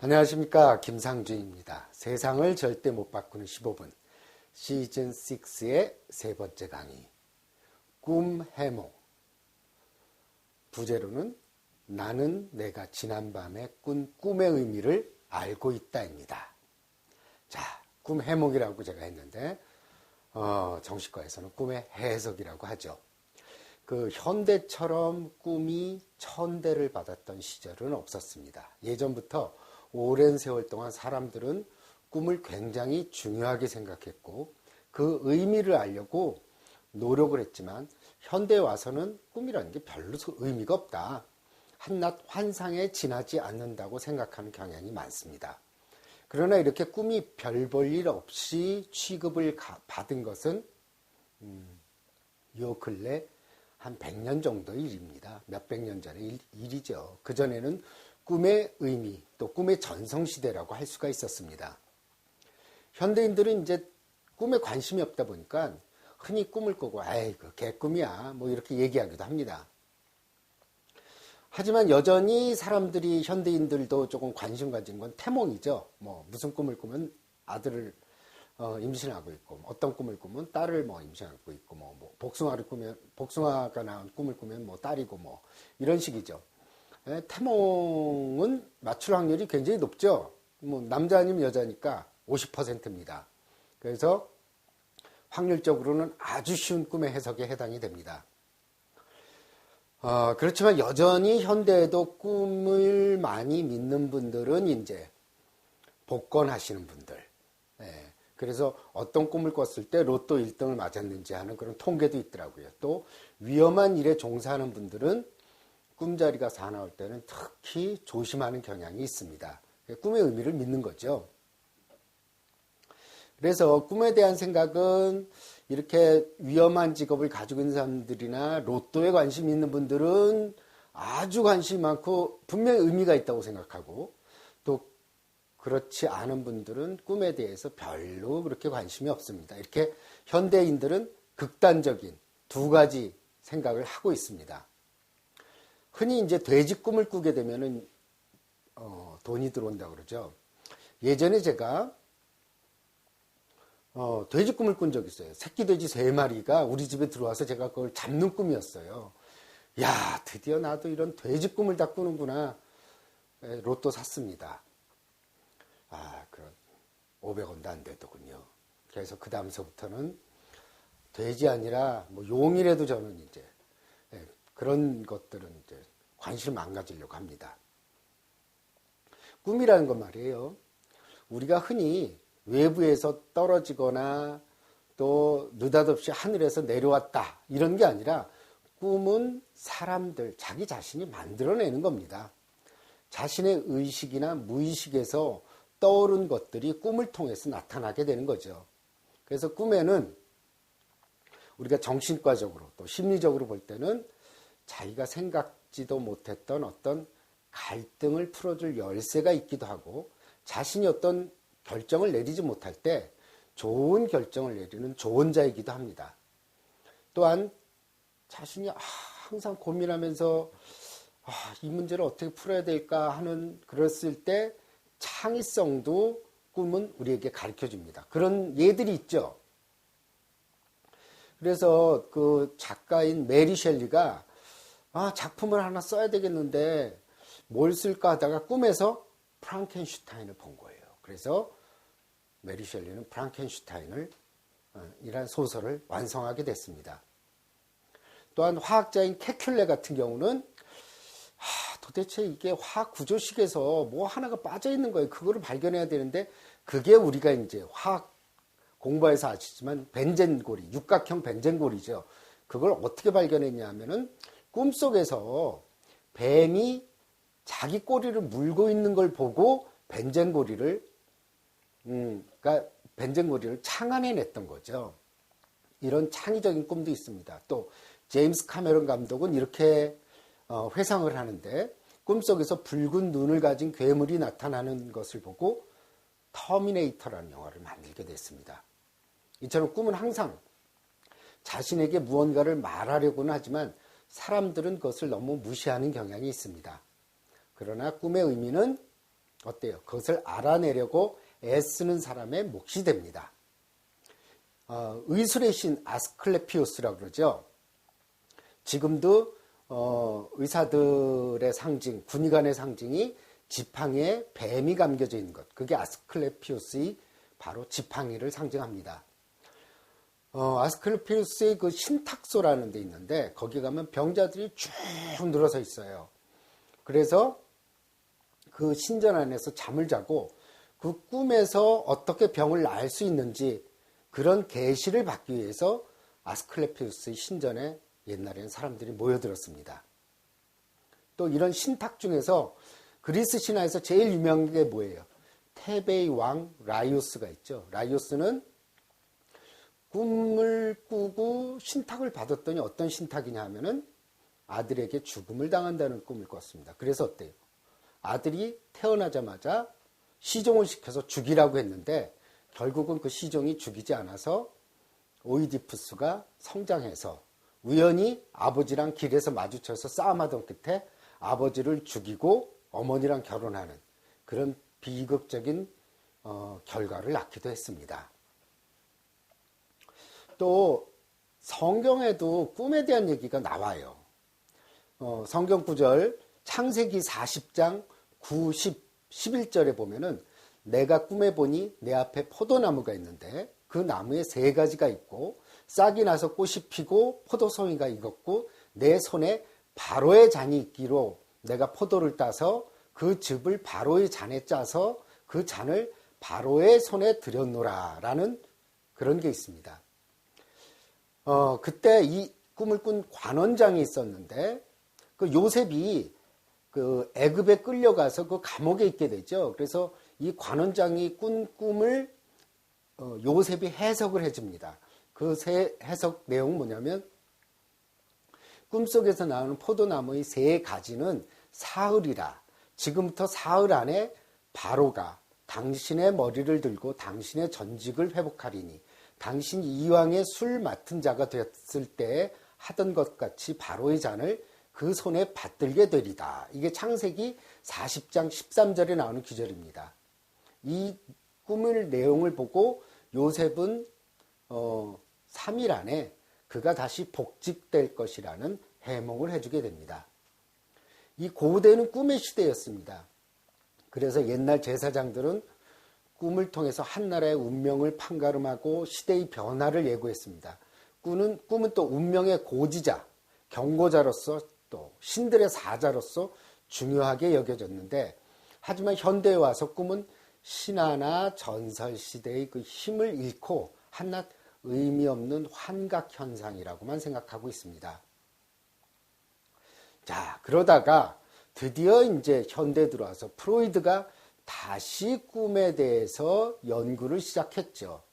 안녕하십니까, 김상준입니다. 세상을 절대 못 바꾸는 15분 시즌 6의 세 번째 강의, 꿈 해몽. 부제로는 나는 내가 지난밤에 꾼 꿈의 의미를 알고 있다입니다. 자, 꿈 해몽이라고 제가 했는데 정신과에서는 꿈의 해석이라고 하죠. 그 현대처럼 꿈이 천대를 받았던 시절은 없었습니다. 예전부터 오랜 세월 동안 사람들은 꿈을 굉장히 중요하게 생각했고 그 의미를 알려고 노력을 했지만 현대에 와서는 꿈이라는 게 별로 의미가 없다. 한낱 환상에 지나지 않는다고 생각하는 경향이 많습니다. 그러나 이렇게 꿈이 별 볼 일 없이 취급을 받은 것은 요 근래 한 100년 정도의 일입니다. 몇백 년 전의 일이죠. 그전에는 꿈의 의미, 또 꿈의 전성시대라고 할 수가 있었습니다. 현대인들은 이제 꿈에 관심이 없다 보니까 흔히 꿈을 꾸고 아이 그 개꿈이야 뭐 이렇게 얘기하기도 합니다. 하지만 여전히 사람들이 현대인들도 조금 관심 가지는 건 태몽이죠. 뭐 무슨 꿈을 꾸면 아들을 임신하고 있고 어떤 꿈을 꾸면 딸을 뭐 임신하고 있고 뭐 복숭아가 낳은 꿈을 꾸면 뭐 딸이고 뭐 이런 식이죠. 태몽은 맞출 확률이 굉장히 높죠. 뭐 남자 아니면 여자니까 50%입니다. 그래서 확률적으로는 아주 쉬운 꿈의 해석에 해당이 됩니다. 그렇지만 여전히 현대에도 꿈을 많이 믿는 분들은 이제 복권하시는 분들. 그래서 어떤 꿈을 꿨을 때 로또 1등을 맞았는지 하는 그런 통계도 있더라고요. 또 위험한 일에 종사하는 분들은 꿈자리가 사나울 때는 특히 조심하는 경향이 있습니다. 꿈의 의미를 믿는 거죠. 그래서 꿈에 대한 생각은 이렇게 위험한 직업을 가지고 있는 사람들이나 로또에 관심 있는 분들은 아주 관심이 많고 분명히 의미가 있다고 생각하고 또 그렇지 않은 분들은 꿈에 대해서 별로 그렇게 관심이 없습니다. 이렇게 현대인들은 극단적인 두 가지 생각을 하고 있습니다. 흔히 이제 돼지 꿈을 꾸게 되면은 돈이 들어온다고 그러죠. 예전에 제가 돼지 꿈을 꾼 적이 있어요. 새끼 돼지 3마리가 우리 집에 들어와서 제가 그걸 잡는 꿈이었어요. 야, 드디어 나도 이런 돼지 꿈을 다 꾸는구나. 로또 샀습니다. 그럼 500원도 안 되더군요. 그래서 그 다음서부터는 돼지 아니라 뭐 용이라도 저는 이제 그런 것들은 이제 관심을 안 가지려고 합니다. 꿈이라는 건 말이에요. 우리가 흔히 외부에서 떨어지거나 또 느닷없이 하늘에서 내려왔다 이런 게 아니라 꿈은 사람들, 자기 자신이 만들어내는 겁니다. 자신의 의식이나 무의식에서 떠오른 것들이 꿈을 통해서 나타나게 되는 거죠. 그래서 꿈에는 우리가 정신과적으로 또 심리적으로 볼 때는 자기가 생각지도 못했던 어떤 갈등을 풀어줄 열쇠가 있기도 하고 자신이 어떤 결정을 내리지 못할 때 좋은 결정을 내리는 조언자이기도 합니다. 또한 자신이 항상 고민하면서 이 문제를 어떻게 풀어야 될까 하는 그랬을 때 창의성도 꿈은 우리에게 가르쳐 줍니다. 그런 예들이 있죠. 그래서 그 작가인 메리 셸리가 작품을 하나 써야 되겠는데 뭘 쓸까 하다가 꿈에서 프랑켄슈타인을 본 거예요. 그래서 메리 셸리는 프랑켄슈타인을 이란 소설을 완성하게 됐습니다. 또한 화학자인 케큘레 같은 경우는 도대체 이게 화학 구조식에서 뭐 하나가 빠져 있는 거예요. 그거를 발견해야 되는데 그게 우리가 이제 화학 공부해서 아시지만 벤젠고리, 육각형 벤젠고리죠. 그걸 어떻게 발견했냐 하면은 꿈속에서 뱀이 자기 꼬리를 물고 있는 걸 보고 벤젠고리를 창안해냈던 거죠. 이런 창의적인 꿈도 있습니다. 또 제임스 카메론 감독은 이렇게 회상을 하는데 꿈속에서 붉은 눈을 가진 괴물이 나타나는 것을 보고 터미네이터라는 영화를 만들게 됐습니다. 이처럼 꿈은 항상 자신에게 무언가를 말하려고는 하지만 사람들은 그것을 너무 무시하는 경향이 있습니다. 그러나 꿈의 의미는 어때요? 그것을 알아내려고 애쓰는 사람의 몫이 됩니다. 의술의 신 아스클레피오스라고 그러죠. 지금도 의사들의 상징, 군의관의 상징이 지팡이에 뱀이 감겨져 있는 것. 그게 아스클레피오스의 바로 지팡이를 상징합니다. 아스클레피오스의 그 신탁소라는 데 있는데 거기 가면 병자들이 쭉 늘어서 있어요. 그래서 그 신전 안에서 잠을 자고 그 꿈에서 어떻게 병을 나을 수 있는지 그런 계시를 받기 위해서 아스클레피오스의 신전에 옛날에는 사람들이 모여들었습니다. 또 이런 신탁 중에서 그리스 신화에서 제일 유명한 게 뭐예요? 테베의 왕 라이오스가 있죠. 라이오스는 꿈을 꾸고 신탁을 받았더니 어떤 신탁이냐 하면은 아들에게 죽음을 당한다는 꿈을 꿨습니다. 그래서 어때요? 아들이 태어나자마자 시종을 시켜서 죽이라고 했는데 결국은 그 시종이 죽이지 않아서 오이디푸스가 성장해서 우연히 아버지랑 길에서 마주쳐서 싸움하던 끝에 아버지를 죽이고 어머니랑 결혼하는 그런 비극적인 결과를 낳기도 했습니다. 또 성경에도 꿈에 대한 얘기가 나와요. 성경 구절 창세기 40장 9, 10, 11절에 보면은 내가 꿈에 보니 내 앞에 포도나무가 있는데 그 나무에 3가지가 있고 싹이 나서 꽃이 피고 포도송이가 익었고 내 손에 바로의 잔이 있기로 내가 포도를 따서 그 즙을 바로의 잔에 짜서 그 잔을 바로의 손에 들였노라 라는 그런 게 있습니다. 그때 이 꿈을 꾼 관원장이 있었는데 그 요셉이 그 애굽에 끌려가서 그 감옥에 있게 되죠. 그래서 이 관원장이 꾼 꿈을 요셉이 해석을 해줍니다. 그 해석 내용은 뭐냐면 꿈속에서 나오는 포도나무의 3가지는 사흘이라 지금부터 사흘 안에 바로가 당신의 머리를 들고 당신의 전직을 회복하리니 당신이 이왕의 술 맡은 자가 되었을 때 하던 것 같이 바로의 잔을 그 손에 받들게 되리다. 이게 창세기 40장 13절에 나오는 구절입니다. 이 꿈의 내용을 보고 요셉은 3일 안에 그가 다시 복직될 것이라는 해몽을 해주게 됩니다. 이 고대는 꿈의 시대였습니다. 그래서 옛날 제사장들은 꿈을 통해서 한 나라의 운명을 판가름하고 시대의 변화를 예고했습니다. 꿈은 또 운명의 고지자, 경고자로서 또 신들의 사자로서 중요하게 여겨졌는데 하지만 현대에 와서 꿈은 신화나 전설 시대의 그 힘을 잃고 한낱 의미 없는 환각 현상이라고만 생각하고 있습니다. 자, 그러다가 드디어 이제 현대에 들어와서 프로이드가 다시 꿈에 대해서 연구를 시작했죠.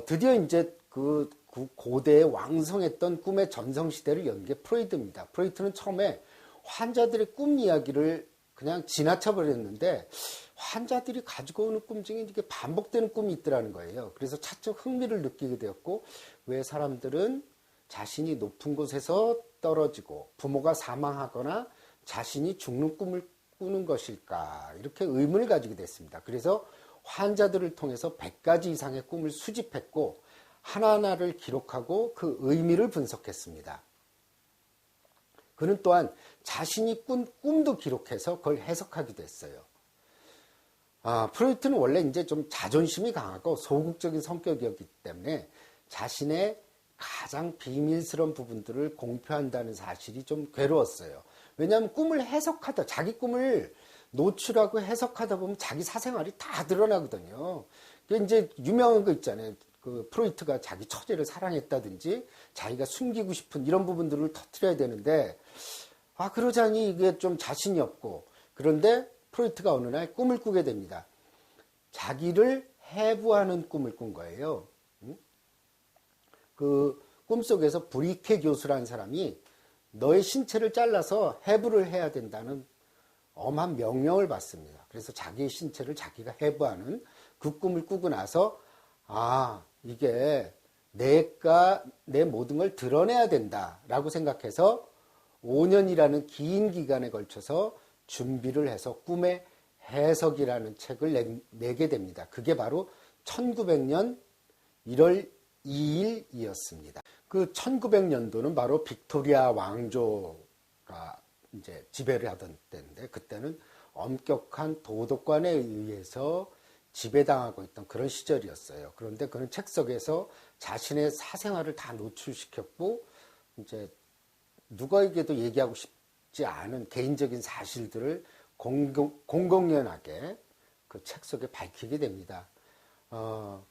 드디어 이제 그 고대에 왕성했던 꿈의 전성시대를 연 게 프로이드입니다. 프로이드는 처음에 환자들의 꿈 이야기를 그냥 지나쳐 버렸는데 환자들이 가지고 오는 꿈 중에 이렇게 반복되는 꿈이 있더라는 거예요. 그래서 차츰 흥미를 느끼게 되었고 왜 사람들은 자신이 높은 곳에서 떨어지고 부모가 사망하거나 자신이 죽는 꿈을 꾸는 것일까 이렇게 의문을 가지게 됐습니다. 그래서 환자들을 통해서 100가지 이상의 꿈을 수집했고 하나하나를 기록하고 그 의미를 분석했습니다. 그는 또한 자신이 꾼 꿈도 기록해서 그걸 해석하기도 했어요. 프로이트는 원래 이제 좀 자존심이 강하고 소극적인 성격이었기 때문에 자신의 가장 비밀스러운 부분들을 공표한다는 사실이 좀 괴로웠어요. 왜냐하면 꿈을 해석하다, 자기 꿈을 노출하고 해석하다 보면 자기 사생활이 다 드러나거든요. 이제 유명한 거 있잖아요. 그 프로이트가 자기 처제를 사랑했다든지 자기가 숨기고 싶은 이런 부분들을 터뜨려야 되는데 그러자니 이게 좀 자신이 없고 그런데 프로이트가 어느 날 꿈을 꾸게 됩니다. 자기를 해부하는 꿈을 꾼 거예요. 그 꿈속에서 브리케 교수라는 사람이 너의 신체를 잘라서 해부를 해야 된다는 엄한 명령을 받습니다. 그래서 자기의 신체를 자기가 해부하는 그 꿈을 꾸고 나서 이게 내가 내 모든 걸 드러내야 된다라고 생각해서 5년이라는 긴 기간에 걸쳐서 준비를 해서 꿈의 해석이라는 책을 내게 됩니다. 그게 바로 1900년 1월 2일이었습니다. 그 1900년도는 바로 빅토리아 왕조가 이제 지배를 하던 때인데, 그때는 엄격한 도덕관에 의해서 지배당하고 있던 그런 시절이었어요. 그런데 그는 책 속에서 자신의 사생활을 다 노출시켰고, 이제 누구에게도 얘기하고 싶지 않은 개인적인 사실들을 공공연하게 그 책 속에 밝히게 됩니다.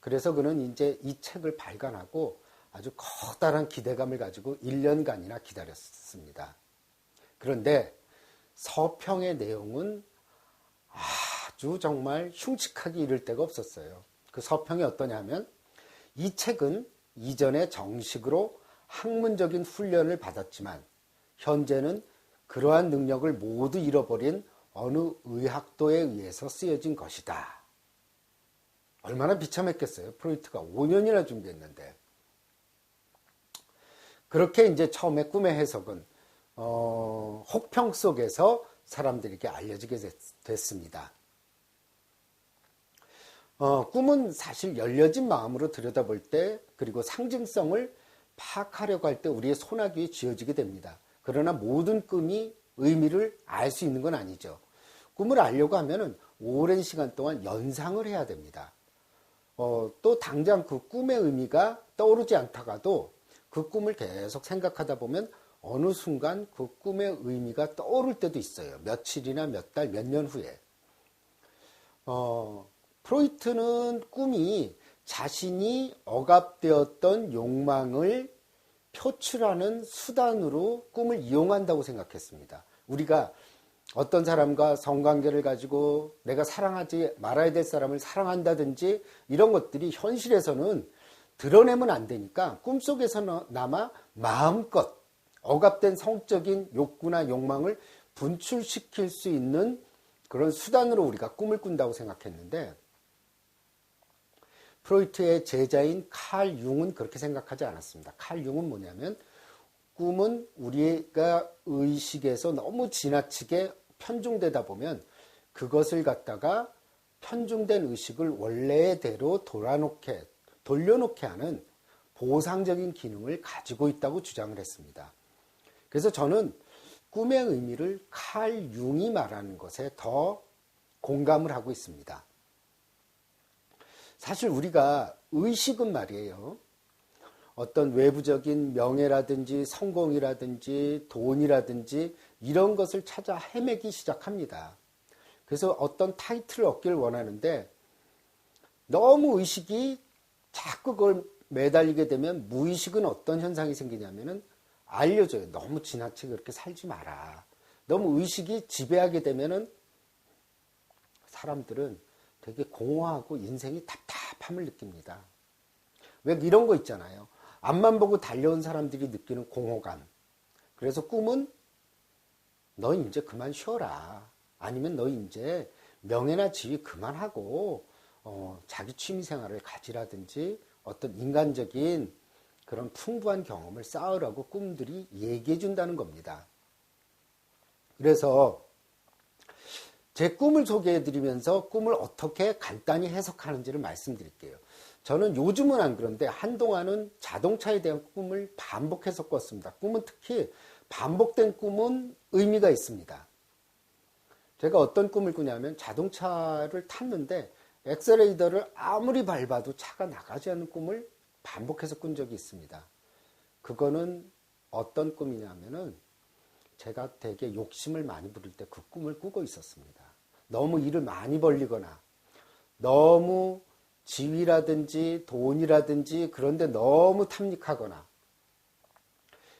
그래서 그는 이제 이 책을 발간하고 아주 커다란 기대감을 가지고 1년간이나 기다렸습니다. 그런데 서평의 내용은 아주 정말 흉측하게 이를 데가 없었어요. 그 서평이 어떠냐면, 이 책은 이전에 정식으로 학문적인 훈련을 받았지만 현재는 그러한 능력을 모두 잃어버린 어느 의학도에 의해서 쓰여진 것이다. 얼마나 비참했겠어요. 프로이트가 5년이나 준비했는데. 그렇게 이제 처음에 꿈의 해석은 혹평 속에서 사람들에게 알려지게 됐습니다. 꿈은 사실 열려진 마음으로 들여다볼 때, 그리고 상징성을 파악하려고 할 때 우리의 소나기에 쥐어지게 됩니다. 그러나 모든 꿈이 의미를 알 수 있는 건 아니죠. 꿈을 알려고 하면은 오랜 시간 동안 연상을 해야 됩니다. 또 당장 그 꿈의 의미가 떠오르지 않다가도 그 꿈을 계속 생각하다 보면 어느 순간 그 꿈의 의미가 떠오를 때도 있어요. 며칠이나 몇 달, 몇 년 후에. 프로이트는 꿈이 자신이 억압되었던 욕망을 표출하는 수단으로 꿈을 이용한다고 생각했습니다. 우리가 어떤 사람과 성관계를 가지고 내가 사랑하지 말아야 될 사람을 사랑한다든지 이런 것들이 현실에서는 드러내면 안 되니까 꿈속에서나마 마음껏 억압된 성적인 욕구나 욕망을 분출시킬 수 있는 그런 수단으로 우리가 꿈을 꾼다고 생각했는데, 프로이트의 제자인 칼 융은 그렇게 생각하지 않았습니다. 칼 융은 뭐냐면, 꿈은 우리가 의식에서 너무 지나치게 편중되다 보면 그것을 갖다가 편중된 의식을 원래대로 돌려놓게 하는 보상적인 기능을 가지고 있다고 주장을 했습니다. 그래서 저는 꿈의 의미를 칼 융이 말하는 것에 더 공감을 하고 있습니다. 사실 우리가 의식은 말이에요, 어떤 외부적인 명예라든지 성공이라든지 돈이라든지 이런 것을 찾아 헤매기 시작합니다. 그래서 어떤 타이틀을 얻기를 원하는데 너무 의식이 자꾸 그걸 매달리게 되면 무의식은 어떤 현상이 생기냐면은 알려줘요. 너무 지나치게 그렇게 살지 마라. 너무 의식이 지배하게 되면은 사람들은 되게 공허하고 인생이 답답함을 느낍니다. 왜 이런 거 있잖아요. 앞만 보고 달려온 사람들이 느끼는 공허감. 그래서 꿈은 너 이제 그만 쉬어라. 아니면 너 이제 명예나 지위 그만하고 자기 취미생활을 가지라든지 어떤 인간적인 그런 풍부한 경험을 쌓으라고 꿈들이 얘기해 준다는 겁니다. 그래서 제 꿈을 소개해 드리면서 꿈을 어떻게 간단히 해석하는지를 말씀드릴게요. 저는 요즘은 안 그런데 한동안은 자동차에 대한 꿈을 반복해서 꿨습니다. 꿈은 특히 반복된 꿈은 의미가 있습니다. 제가 어떤 꿈을 꾸냐면 자동차를 탔는데 엑셀레이터를 아무리 밟아도 차가 나가지 않는 꿈을 반복해서 꾼 적이 있습니다. 그거는 어떤 꿈이냐면은 제가 되게 욕심을 많이 부릴 때 그 꿈을 꾸고 있었습니다. 너무 일을 많이 벌리거나 너무 지위라든지 돈이라든지 그런데 너무 탐닉하거나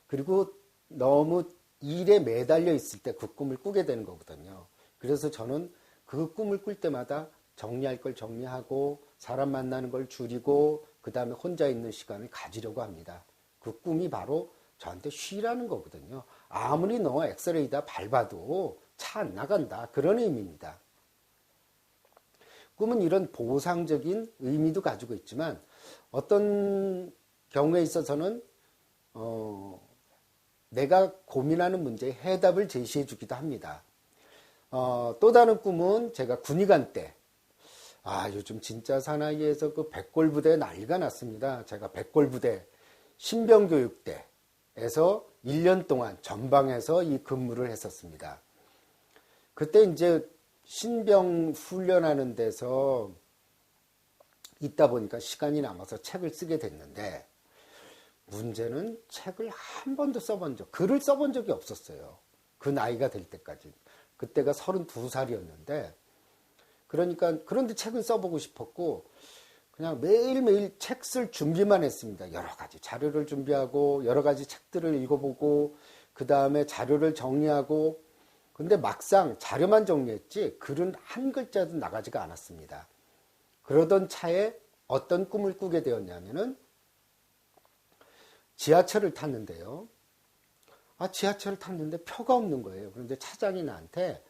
그리고 너무 일에 매달려 있을 때 그 꿈을 꾸게 되는 거거든요. 그래서 저는 그 꿈을 꿀 때마다 정리할 걸 정리하고 사람 만나는 걸 줄이고 그 다음에 혼자 있는 시간을 가지려고 합니다. 그 꿈이 바로 저한테 쉬라는 거거든요. 아무리 너 엑셀레이터 밟아도 차 안 나간다. 그런 의미입니다. 꿈은 이런 보상적인 의미도 가지고 있지만 어떤 경우에 있어서는 내가 고민하는 문제에 해답을 제시해 주기도 합니다. 또 다른 꿈은 제가 군의관 때, 요즘 진짜 사나이에서 그 백골부대 난리가 났습니다. 제가 백골부대 신병교육대에서 1년 동안 전방에서 이 근무를 했었습니다. 그때 이제 신병 훈련하는 데서 있다 보니까 시간이 남아서 책을 쓰게 됐는데, 문제는 책을 한 번도 글을 써본 적이 없었어요. 그 나이가 될 때까지. 그때가 32살이었는데, 그런데 책을 써보고 싶었고, 그냥 매일매일 책 쓸 준비만 했습니다. 여러 가지 자료를 준비하고, 여러 가지 책들을 읽어보고, 그 다음에 자료를 정리하고, 근데 막상 자료만 정리했지, 글은 한 글자도 나가지가 않았습니다. 그러던 차에 어떤 꿈을 꾸게 되었냐면은, 지하철을 탔는데요. 지하철을 탔는데 표가 없는 거예요. 그런데 차장이 나한테,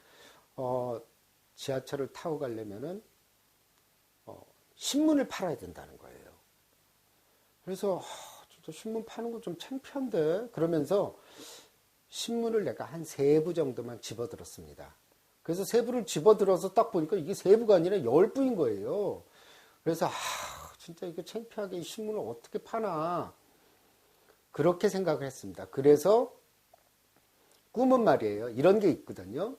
지하철을 타고 가려면은, 신문을 팔아야 된다는 거예요. 그래서, 진짜 신문 파는 거 좀 창피한데? 그러면서 신문을 내가 한 3부 정도만 집어들었습니다. 그래서 3부를 집어들어서 딱 보니까 이게 3부가 아니라 10부인 거예요. 그래서, 진짜 이거 창피하게 이 신문을 어떻게 파나. 그렇게 생각을 했습니다. 그래서 꿈은 말이에요. 이런 게 있거든요.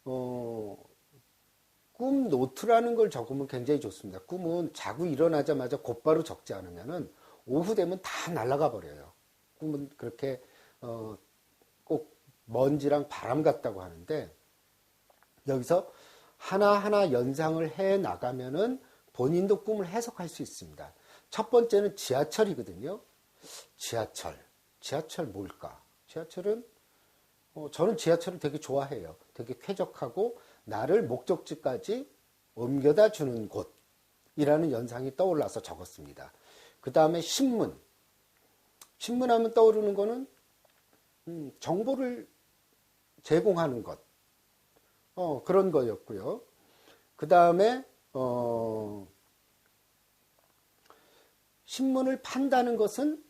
꿈 노트라는 걸 적으면 굉장히 좋습니다. 꿈은 자고 일어나자마자 곧바로 적지 않으면은 오후 되면 다 날아가 버려요. 꿈은 그렇게 꼭 먼지랑 바람 같다고 하는데, 여기서 하나하나 연상을 해 나가면은 본인도 꿈을 해석할 수 있습니다. 첫 번째는 지하철이거든요. 지하철 뭘까? 지하철은 저는 지하철을 되게 좋아해요. 되게 쾌적하고 나를 목적지까지 옮겨다 주는 곳이라는 연상이 떠올라서 적었습니다. 그 다음에 신문하면 떠오르는 거는 정보를 제공하는 것, 그런 거였고요. 그 다음에 신문을 판다는 것은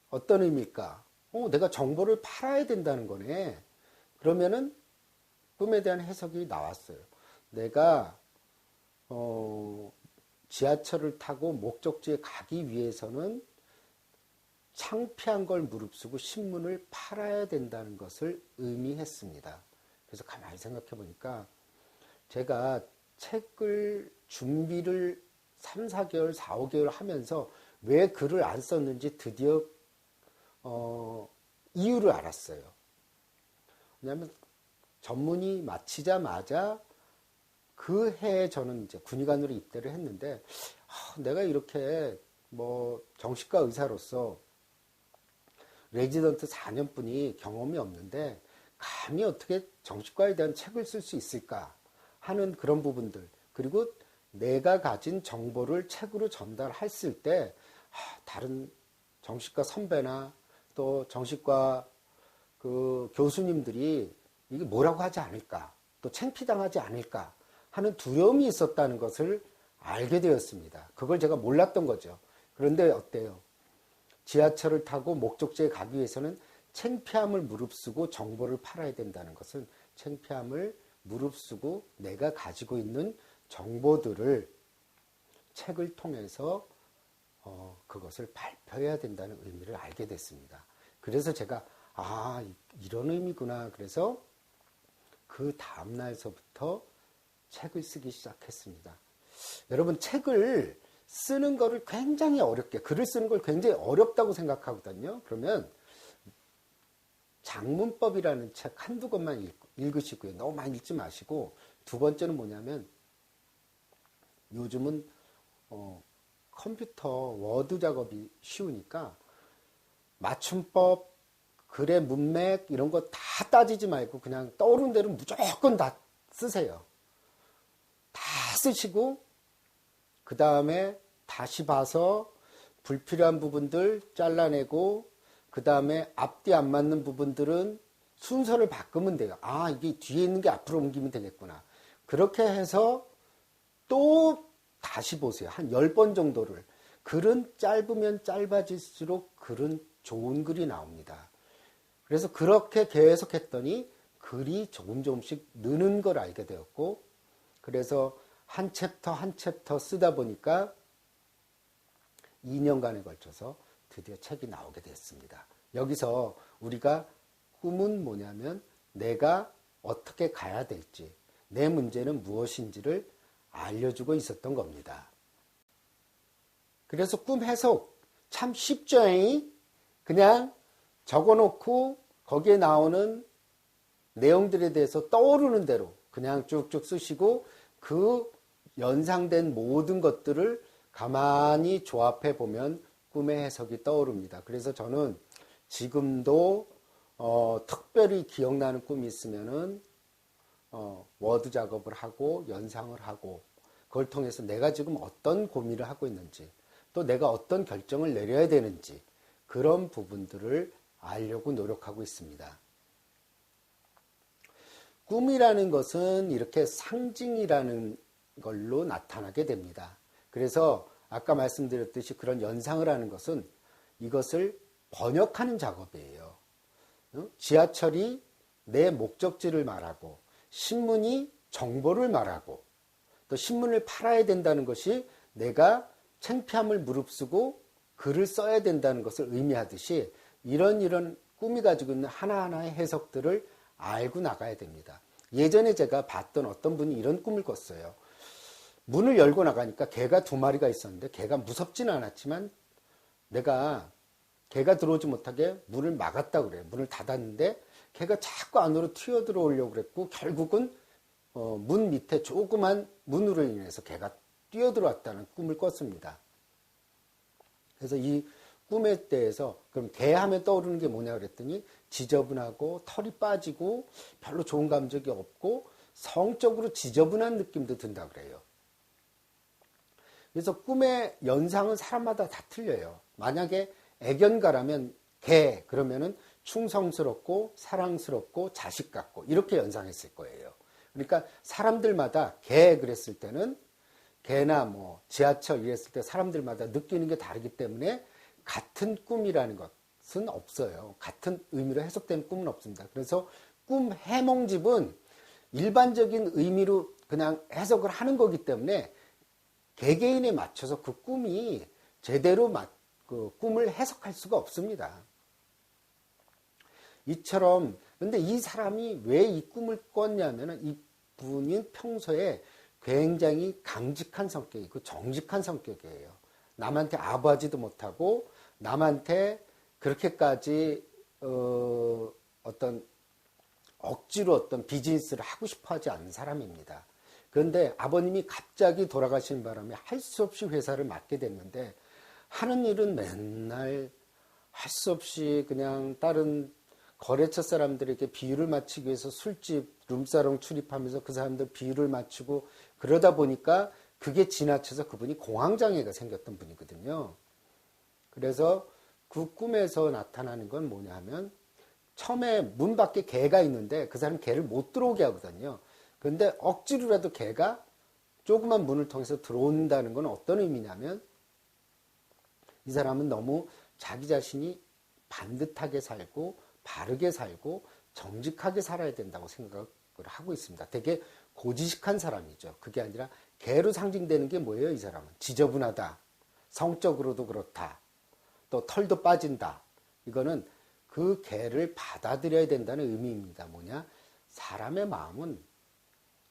어떤 의미일까? 내가 정보를 팔아야 된다는 거네. 그러면은 꿈에 대한 해석이 나왔어요. 내가 지하철을 타고 목적지에 가기 위해서는 창피한 걸 무릅쓰고 신문을 팔아야 된다는 것을 의미했습니다. 그래서 가만히 생각해 보니까 제가 책을 준비를 3, 4개월, 4, 5개월 하면서 왜 글을 안 썼는지 드디어 이유를 알았어요. 왜냐하면 전문의 마치자마자 그 해에 저는 이제 군의관으로 입대를 했는데, 내가 이렇게 정신과 의사로서 레지던트 4년뿐이 경험이 없는데 감히 어떻게 정신과에 대한 책을 쓸 수 있을까 하는 그런 부분들, 그리고 내가 가진 정보를 책으로 전달했을 때 다른 정신과 선배나 또 정신과 그 교수님들이 이게 뭐라고 하지 않을까, 또 창피당하지 않을까 하는 두려움이 있었다는 것을 알게 되었습니다. 그걸 제가 몰랐던 거죠. 그런데 어때요? 지하철을 타고 목적지에 가기 위해서는 창피함을 무릅쓰고 정보를 팔아야 된다는 것은 창피함을 무릅쓰고 내가 가지고 있는 정보들을 책을 통해서 그것을 발표해야 된다는 의미를 알게 됐습니다. 그래서 제가 이런 의미구나. 그래서 그 다음날서부터 책을 쓰기 시작했습니다. 여러분, 책을 쓰는 거를 굉장히 글을 쓰는 걸 굉장히 어렵다고 생각하거든요. 그러면 장문법이라는 책 한두 권만 읽으시고요. 너무 많이 읽지 마시고, 두 번째는 뭐냐면 요즘은 컴퓨터 워드 작업이 쉬우니까 맞춤법, 글의 문맥 이런 거 다 따지지 말고 그냥 떠오르는 대로 무조건 다 쓰세요. 다 쓰시고 그 다음에 다시 봐서 불필요한 부분들 잘라내고, 그 다음에 앞뒤 안 맞는 부분들은 순서를 바꾸면 돼요. 이게 뒤에 있는 게 앞으로 옮기면 되겠구나. 그렇게 해서 또 다시 보세요. 한 10번 정도를. 글은 짧으면 짧아질수록 글은 좋은 글이 나옵니다. 그래서 그렇게 계속 했더니 글이 조금씩 느는 걸 알게 되었고, 그래서 한 챕터 한 챕터 쓰다 보니까 2년간에 걸쳐서 드디어 책이 나오게 됐습니다. 여기서 우리가 꿈은 뭐냐면 내가 어떻게 가야 될지, 내 문제는 무엇인지를 알려주고 있었던 겁니다. 그래서 꿈 해석 참 쉽죠? 그냥 적어놓고 거기에 나오는 내용들에 대해서 떠오르는 대로 그냥 쭉쭉 쓰시고 그 연상된 모든 것들을 가만히 조합해 보면 꿈의 해석이 떠오릅니다. 그래서 저는 지금도 특별히 기억나는 꿈이 있으면은 워드 작업을 하고 연상을 하고 그걸 통해서 내가 지금 어떤 고민을 하고 있는지 또 내가 어떤 결정을 내려야 되는지 그런 부분들을 알려고 노력하고 있습니다. 꿈이라는 것은 이렇게 상징이라는 걸로 나타나게 됩니다. 그래서 아까 말씀드렸듯이 그런 연상을 하는 것은 이것을 번역하는 작업이에요. 지하철이 내 목적지를 말하고 신문이 정보를 말하고 또 신문을 팔아야 된다는 것이 내가 창피함을 무릅쓰고 글을 써야 된다는 것을 의미하듯이 이런 꿈이 가지고 있는 하나하나의 해석들을 알고 나가야 됩니다. 예전에 제가 봤던 어떤 분이 이런 꿈을 꿨어요. 문을 열고 나가니까 개가 2마리가 있었는데 개가 무섭지는 않았지만 내가 개가 들어오지 못하게 문을 막았다고 그래요. 문을 닫았는데 개가 자꾸 안으로 튀어 들어오려고 그랬고 결국은 문 밑에 조그만 문으로 인해서 개가 뛰어들어왔다는 꿈을 꿨습니다. 그래서 이 꿈에 대해서 그럼 개 하면 떠오르는 게 뭐냐 그랬더니 지저분하고 털이 빠지고 별로 좋은 감정이 없고 성적으로 지저분한 느낌도 든다 그래요. 그래서 꿈의 연상은 사람마다 다 틀려요. 만약에 애견가라면 개 그러면은 충성스럽고 사랑스럽고 자식 같고 이렇게 연상했을 거예요. 그러니까 사람들마다 개 그랬을 때는 개나 뭐 지하철 이랬을 때 사람들마다 느끼는 게 다르기 때문에 같은 꿈이라는 것은 없어요. 같은 의미로 해석되는 꿈은 없습니다. 그래서 꿈 해몽집은 일반적인 의미로 그냥 해석을 하는 거기 때문에 개개인에 맞춰서 그 꿈이 제대로 그 꿈을 해석할 수가 없습니다. 이처럼 근데 이 사람이 왜 이 꿈을 꿨냐면 이 분이 평소에 굉장히 강직한 성격이고 정직한 성격이에요. 남한테 아부하지도 못하고 남한테 그렇게까지 어떤 억지로 어떤 비즈니스를 하고 싶어 하지 않는 사람입니다. 그런데 아버님이 갑자기 돌아가신 바람에 할 수 없이 회사를 맡게 됐는데 하는 일은 맨날 할 수 없이 그냥 다른 거래처 사람들에게 비율을 맞추기 위해서 술집, 룸사롱 출입하면서 그 사람들 비율을 맞추고 그러다 보니까 그게 지나쳐서 그분이 공황장애가 생겼던 분이거든요. 그래서 그 꿈에서 나타나는 건 뭐냐 하면 처음에 문 밖에 개가 있는데 그 사람 개를 못 들어오게 하거든요. 그런데 억지로라도 개가 조그만 문을 통해서 들어온다는 건 어떤 의미냐면 이 사람은 너무 자기 자신이 반듯하게 살고 바르게 살고 정직하게 살아야 된다고 생각을 하고 있습니다. 되게 고지식한 사람이죠. 그게 아니라 개로 상징되는 게 뭐예요? 이 사람은 지저분하다. 성적으로도 그렇다. 또 털도 빠진다. 이거는 그 개를 받아들여야 된다는 의미입니다. 뭐냐? 사람의 마음은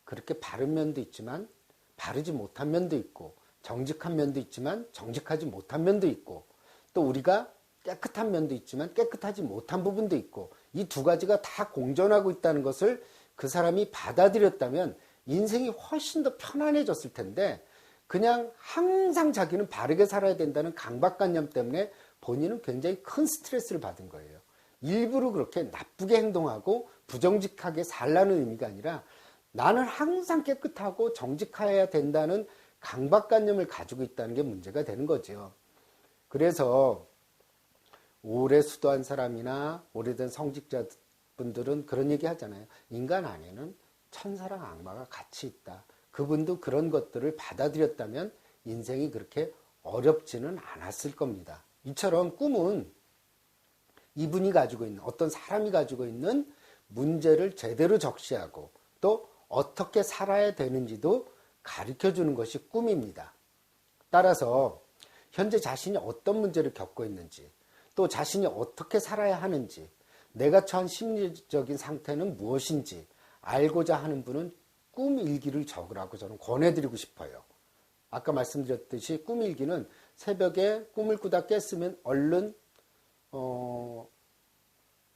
그렇게 바른 면도 있지만 바르지 못한 면도 있고 정직한 면도 있지만 정직하지 못한 면도 있고 또 우리가 깨끗한 면도 있지만 깨끗하지 못한 부분도 있고 이 두 가지가 다 공존하고 있다는 것을 그 사람이 받아들였다면 인생이 훨씬 더 편안해졌을 텐데 그냥 항상 자기는 바르게 살아야 된다는 강박관념 때문에 본인은 굉장히 큰 스트레스를 받은 거예요. 일부러 그렇게 나쁘게 행동하고 부정직하게 살라는 의미가 아니라 나는 항상 깨끗하고 정직해야 된다는 강박관념을 가지고 있다는 게 문제가 되는 거죠. 그래서 오래 수도한 사람이나 오래된 성직자분들은 그런 얘기 하잖아요. 인간 안에는 천사랑 악마가 같이 있다. 그분도 그런 것들을 받아들였다면 인생이 그렇게 어렵지는 않았을 겁니다. 이처럼 꿈은 이분이 가지고 있는 어떤 사람이 가지고 있는 문제를 제대로 적시하고 또 어떻게 살아야 되는지도 가르쳐 주는 것이 꿈입니다. 따라서 현재 자신이 어떤 문제를 겪고 있는지, 또 자신이 어떻게 살아야 하는지, 내가 처한 심리적인 상태는 무엇인지 알고자 하는 분은 꿈 일기를 적으라고 저는 권해드리고 싶어요. 아까 말씀드렸듯이 꿈 일기는 새벽에 꿈을 꾸다 깼으면 얼른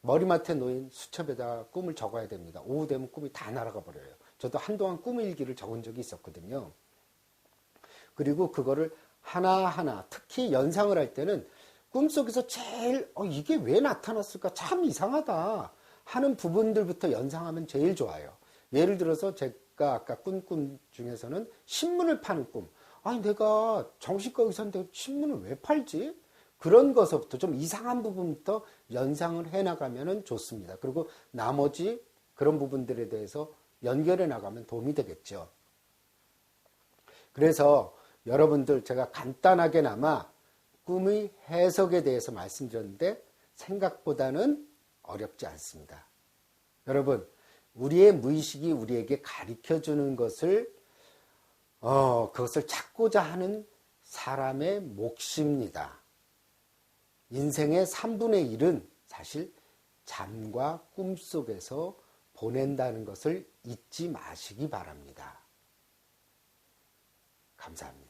머리맡에 놓인 수첩에다 꿈을 적어야 됩니다. 오후 되면 꿈이 다 날아가 버려요. 저도 한동안 꿈 일기를 적은 적이 있었거든요. 그리고 그거를 하나하나, 특히 연상을 할 때는 꿈속에서 제일 이게 왜 나타났을까 참 이상하다 하는 부분들부터 연상하면 제일 좋아요. 예를 들어서 제가 아까 꾼 꿈 중에서는 신문을 파는 꿈. 아니 내가 정신과 의사인데 신문을 왜 팔지? 그런 것부터 좀 이상한 부분부터 연상을 해나가면 좋습니다. 그리고 나머지 그런 부분들에 대해서 연결해 나가면 도움이 되겠죠. 그래서 여러분들 제가 간단하게나마 꿈의 해석에 대해서 말씀드렸는데 생각보다는 어렵지 않습니다. 여러분, 우리의 무의식이 우리에게 가르쳐주는 것을 그것을 찾고자 하는 사람의 몫입니다. 인생의 3분의 1은 사실 잠과 꿈 속에서 보낸다는 것을 잊지 마시기 바랍니다. 감사합니다.